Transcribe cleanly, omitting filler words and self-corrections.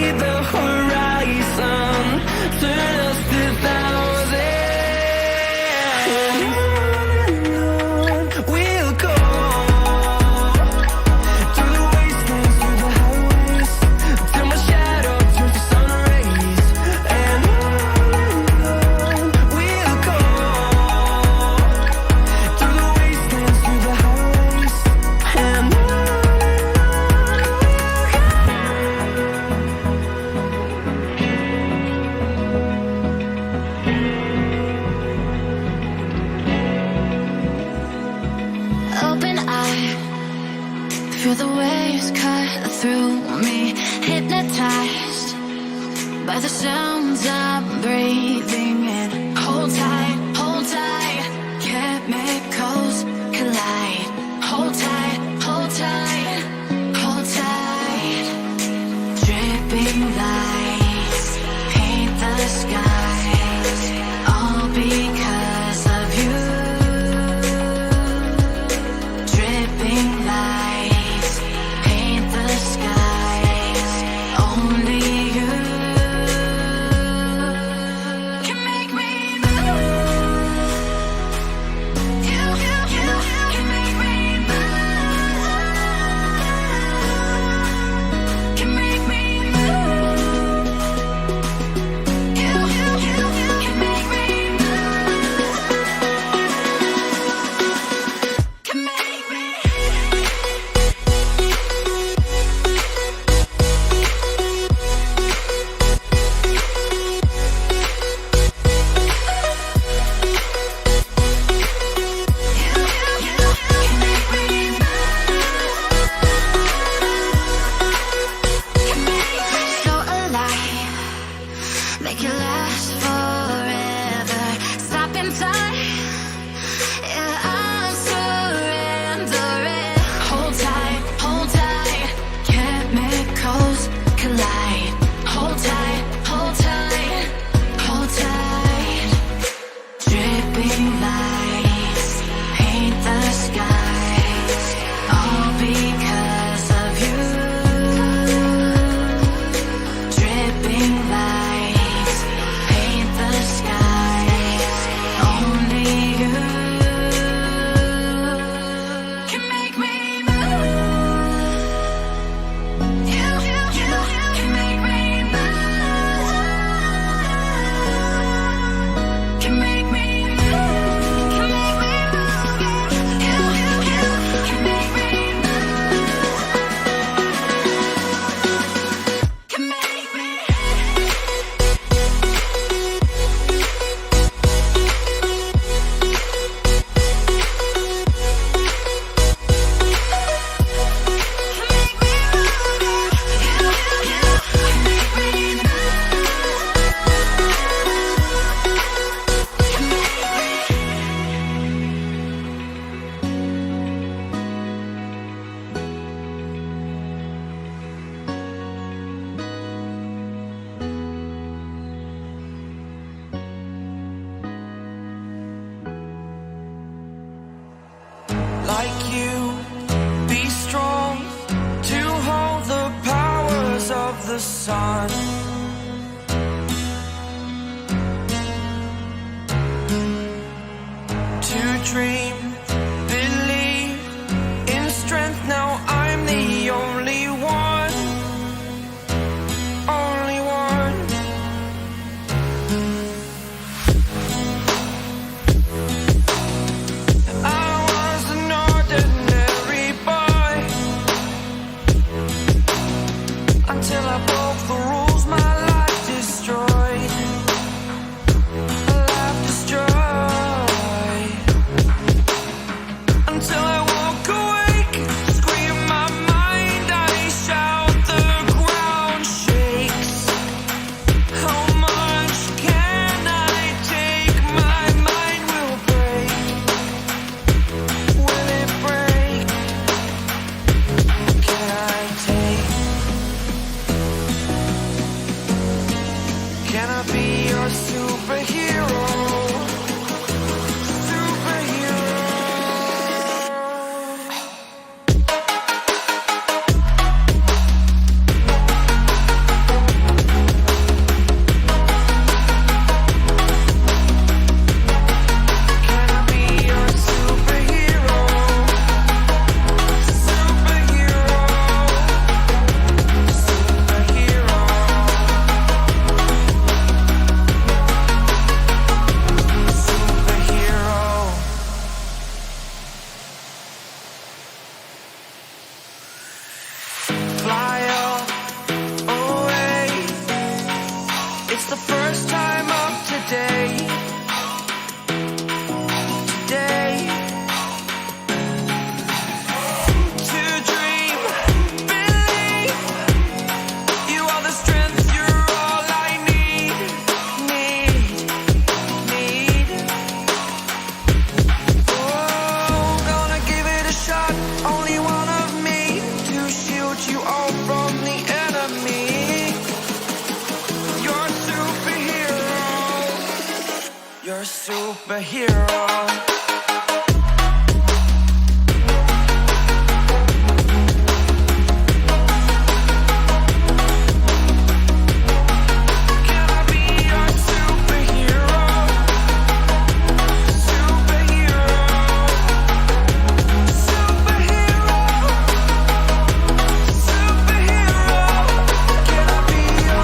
the horizon, turn us to thousands. We'll go through the wastelands, through the highways, till my shadow turns to sun rays. And we'll go through the wastelands, through the highways, and open eye, feel the waves cut through me, hypnotized by the sounds I'm breathing in. Hold tight, chemicals collide. Hold tight, hold tight, hold tight. Dripping lights paint the skies, all because of you. Dripping lights paint the skies, only you can make me move. You can make me move. Can make me move. You can make me move. Can make me. So alive, make it last forever. Stop in time, yeah, I'm surrendering. Hold tight, chemicals collide. Hold tight, hold tight, hold tight. Dripping lights paint the skies, all because of you. Dripping lights paint the skies, only you can make me move. You can make me move. Can make me move. Can make me move. You can make me move. Can make me. like you, be strong to hold the powers of the sun. To dream, believe in strength. Now I'm the only one, only one. I was an ordinary boy until I broke the rules. My life superhero.